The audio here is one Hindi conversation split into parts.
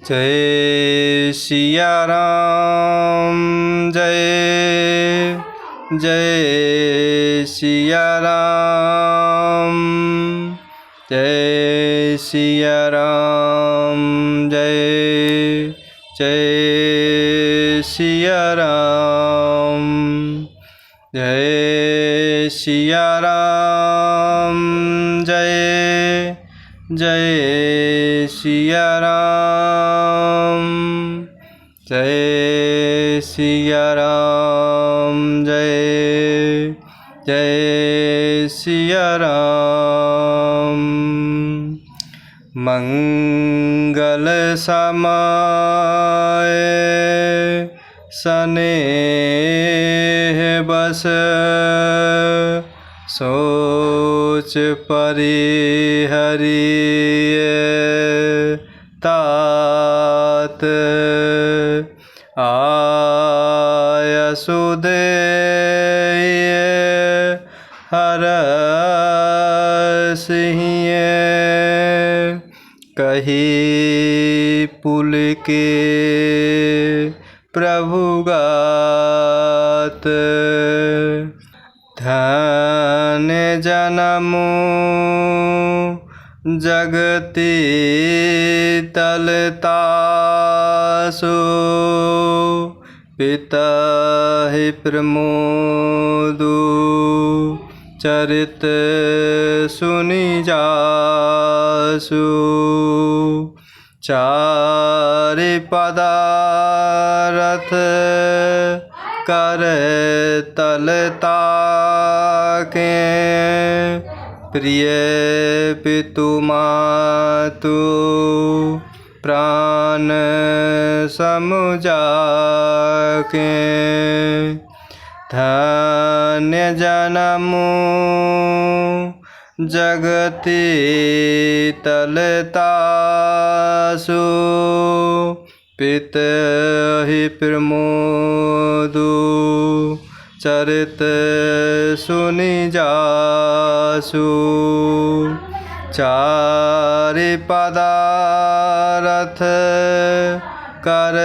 जय सिया राम जय जय सिया राम जय सिया राम जय जय सिया राम जय सिया राम जय जय सिया राम जय सिया राम जय जय सिया राम। मंगल समय स्नेह बस सोच परिहरिय तात आयसुदेय हरसिंह कही पुलके प्रभुगात धन्य जनमु जगति तलतासु पिता ही प्रमोदु चरित सुनि जासु चारि पदारथ कर तलता के प्रिय पितु मातु प्राण समुजाके धन्य जनमु जगति तलतासु पितहि प्रमोदु चरित सुनि जासु चारि पदारथ कर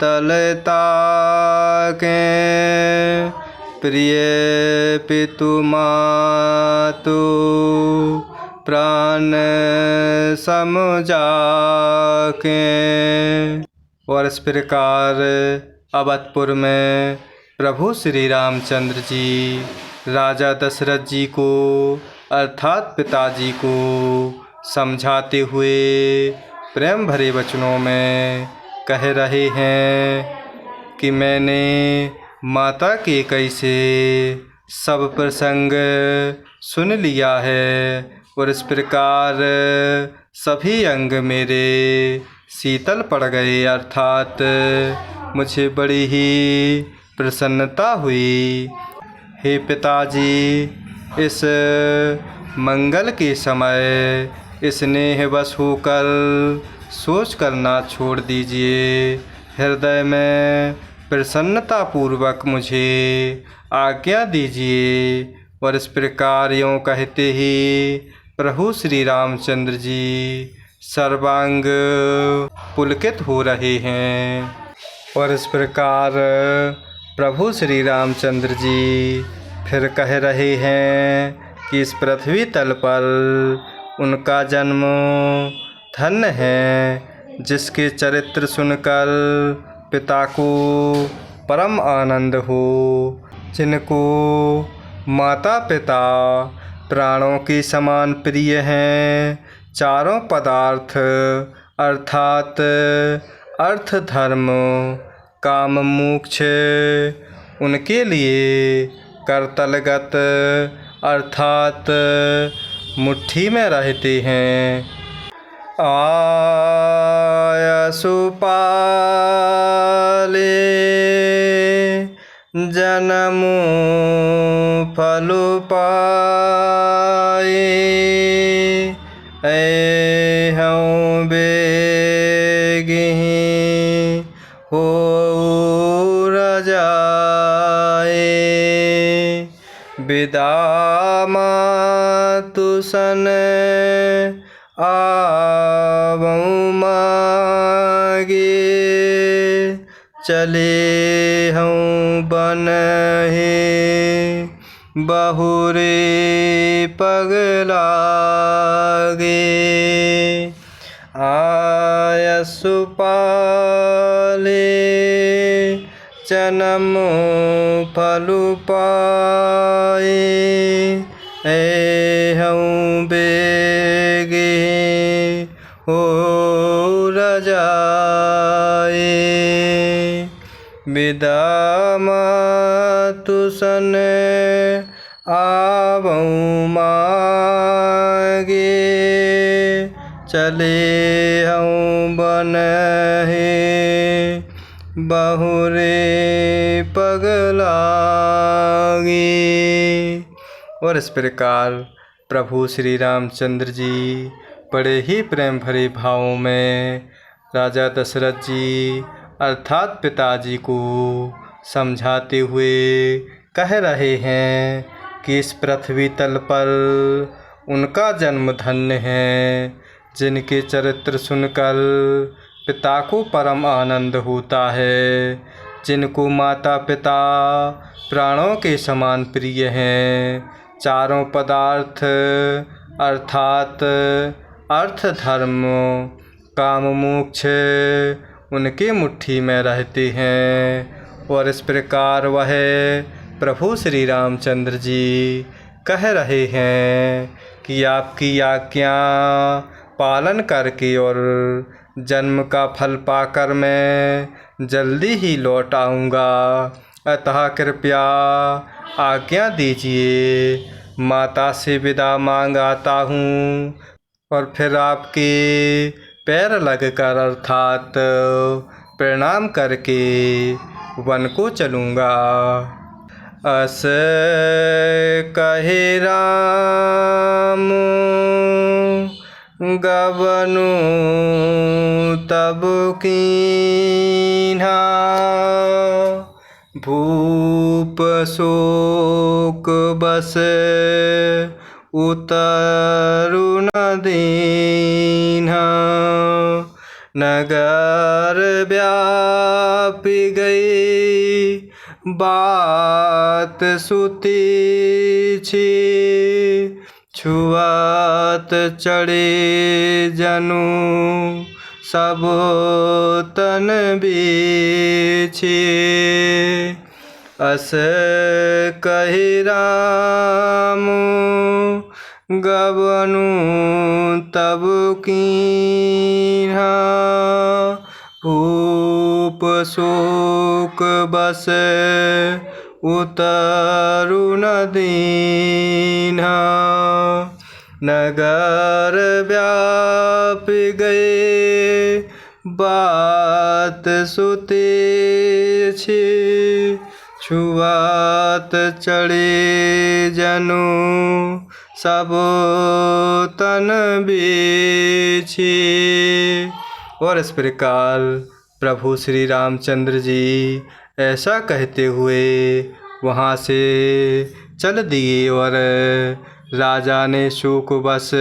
तलता के प्रिय पितु मातु प्राण समुजाके। और इस प्रकार अवधपुर में प्रभु श्री रामचंद्र जी राजा दशरथ जी को अर्थात पिताजी को समझाते हुए प्रेम भरे वचनों में कह रहे हैं कि मैंने माता के कैसे सब प्रसंग सुन लिया है और इस प्रकार सभी अंग मेरे शीतल पड़ गए अर्थात मुझे बड़ी ही प्रसन्नता हुई। हे पिताजी, इस मंगल के समय स्नेहवश होकर सोच कर ना छोड़ दीजिए। हृदय में प्रसन्नता पूर्वक मुझे आज्ञा दीजिए। और इस प्रकार यों कहते ही प्रभु श्री रामचंद्र जी सर्वांग पुलकित हो रहे हैं। और इस प्रकार प्रभु श्री रामचंद्र जी फिर कह रहे हैं कि इस पृथ्वी तल पर उनका जन्म धन्य है जिसके चरित्र सुनकर पिता को परम आनंद हो, जिनको माता पिता प्राणों के समान प्रिय हैं। चारों पदार्थ अर्थात अर्थ धर्म काम मोक्ष उनके लिए करतलगत अर्थात मुट्ठी में रहते हैं। आयसुपाले जनमु फलु पाए ऐहं बेगिहि हो रजाए विदा मातु सन आवऊँ चले हूँ बन हे बहुरे पगलागे आयसु पाले जन्म फलु पाए हूँ बेगे हो रजाए विदा मातु सन आवऊँ मागे चले हूँ बन हे बहुरे पगलागे। और इस प्रकार प्रभु श्री रामचंद्र जी बड़े ही प्रेम भरे भावों में राजा दशरथ जी अर्थात पिताजी को समझाते हुए कह रहे हैं कि इस पृथ्वी तल पर उनका जन्म धन्य है जिनके चरित्र सुनकर पिता को परम आनंद होता है, जिनको माता पिता प्राणों के समान प्रिय हैं। चारों पदार्थ अर्थात अर्थ धर्म काम मोक्ष उनके मुट्ठी में रहते हैं। और इस प्रकार वह प्रभु श्री रामचंद्र जी कह रहे हैं कि आपकी आज्ञा पालन करके और जन्म का फल पाकर मैं जल्दी ही लौट आऊँगा, अतः कृपया आज्ञा दीजिए। माता से विदा मांग आता हूँ और फिर आपके पैर लगकर अर्थात प्रणाम करके वन को चलूँगा। अस कहे राम गवनु तब कीन्हा भूप शोक बस उतरु न दीन्हा नगर व्यापी गई बात सुती छी छुआत चढ़े जनु सब तन बीछे अस कहि राम गवनु तब कीन्हा भूप शोक बस उतरु न दीन्हा नगर व्याप गए बात सुते छी छुआत चढ़े जनु सब तन बीछी। और इस प्रकार प्रभु श्री रामचंद्र जी ऐसा कहते हुए वहाँ से चल दिए और राजा ने शोकवश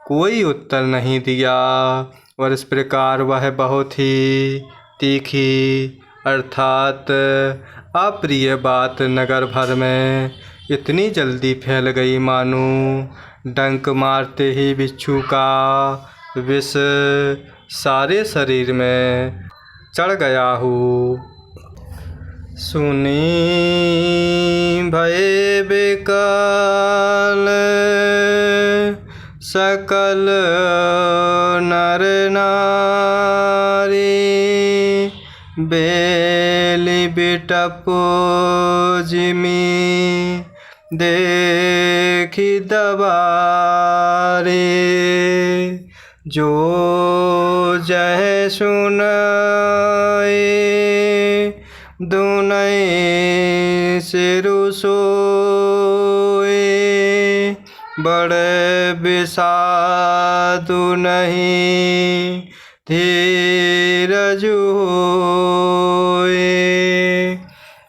कोई उत्तर नहीं दिया। और इस प्रकार वह बहुत ही तीखी अर्थात अप्रिय बात नगर भर में इतनी जल्दी फैल गई मानो डंक मारते ही बिच्छू का विष सारे शरीर में चढ़ गया हो। सुनी भय बेकाल सकल नर नारी बेली बिटपो जिमी देखी दबारे जो जह सुनाए दुनई सिरु सोए बड़े बिसादु नहीं धीरज होए।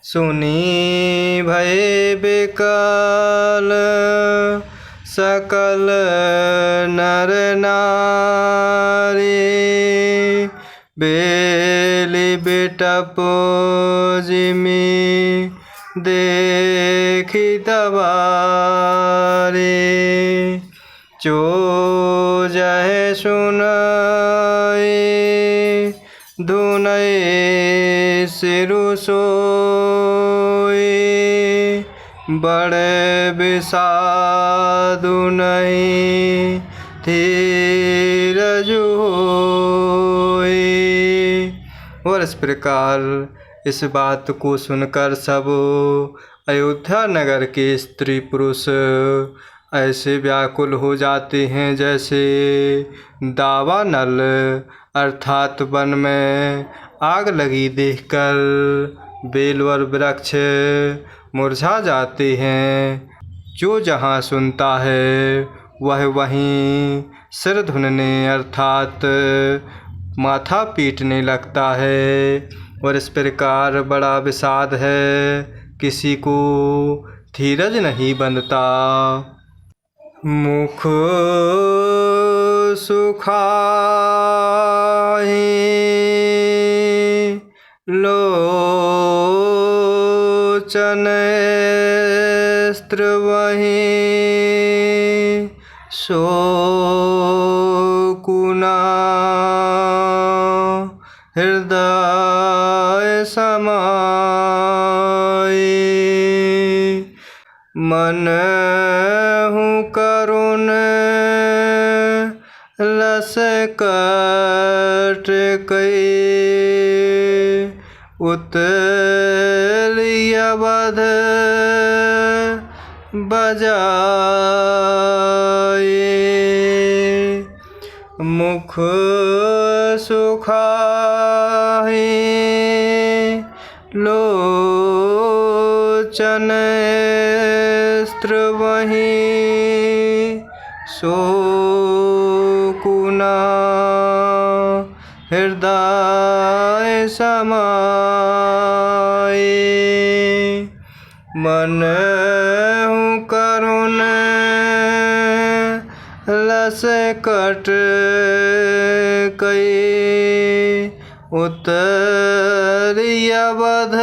सुनी भय बेकाल सकल नर नारी बेली बिटप जिमि देखी तबारे जो जहे सुनाए धुनय सिरु सोए बड़े विषादु नहीं धीरज होए। और इस प्रकार इस बात को सुनकर सब अयोध्या नगर के स्त्री पुरुष ऐसे व्याकुल हो जाते हैं जैसे दावानल अर्थात वन में आग लगी देखकर बेल और वृक्ष मुरझा जाते हैं। जो जहाँ सुनता है वह वहीं सिर धुनने अर्थात माथा पीटने लगता है। और इस प्रकार बड़ा विषाद है, किसी को धीरज नहीं बनता। मुख सुखाहि लोचन स्त्रवहि शोकुना हृदय समाये मनहु करुण लस कट कई उतलिय बध बजाए मुख सुखाहि लोचन स्त्रवहि शोकुना हृदय समाये मनहु करुण लस कट कई उतरिय बध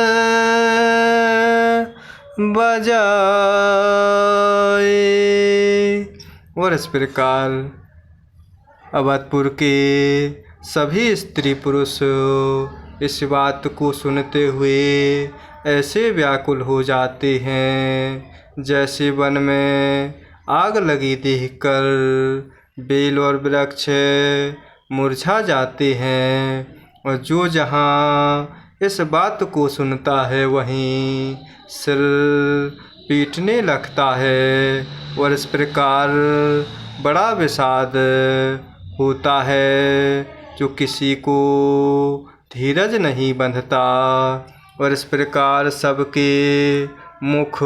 बजाए। और इस प्रकार अवधपुर के सभी स्त्री पुरुष इस बात को सुनते हुए ऐसे व्याकुल हो जाते हैं जैसे वन में आग लगी देखकर बेल और वृक्ष मुरझा जाते हैं। और जो जहाँ इस बात को सुनता है वहीं सिर पीटने लगता है। और इस प्रकार बड़ा विषाद होता है, जो किसी को धीरज नहीं बंधता। और इस प्रकार सबके मुख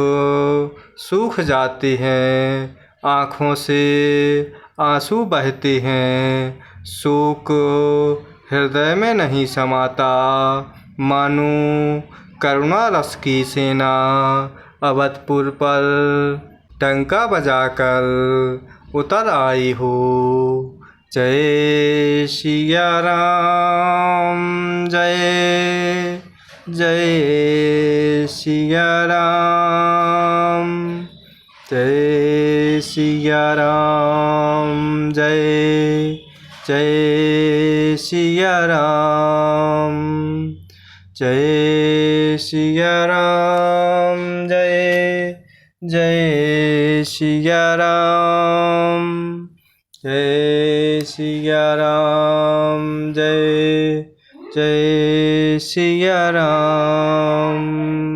सूख जाते हैं, आँखों से आंसू बहते हैं, शोक हृदय में नहीं समाता। मानो करुणा रस की सेना अवधपुर पर डंका बजाकर उतर आई हो। जय सिया राम, जय जय सिया राम, जय सिया राम, जय जय सिया राम, जय सिया राम, जय जय सिया राम, जय सिया राम, जय जय सिया राम।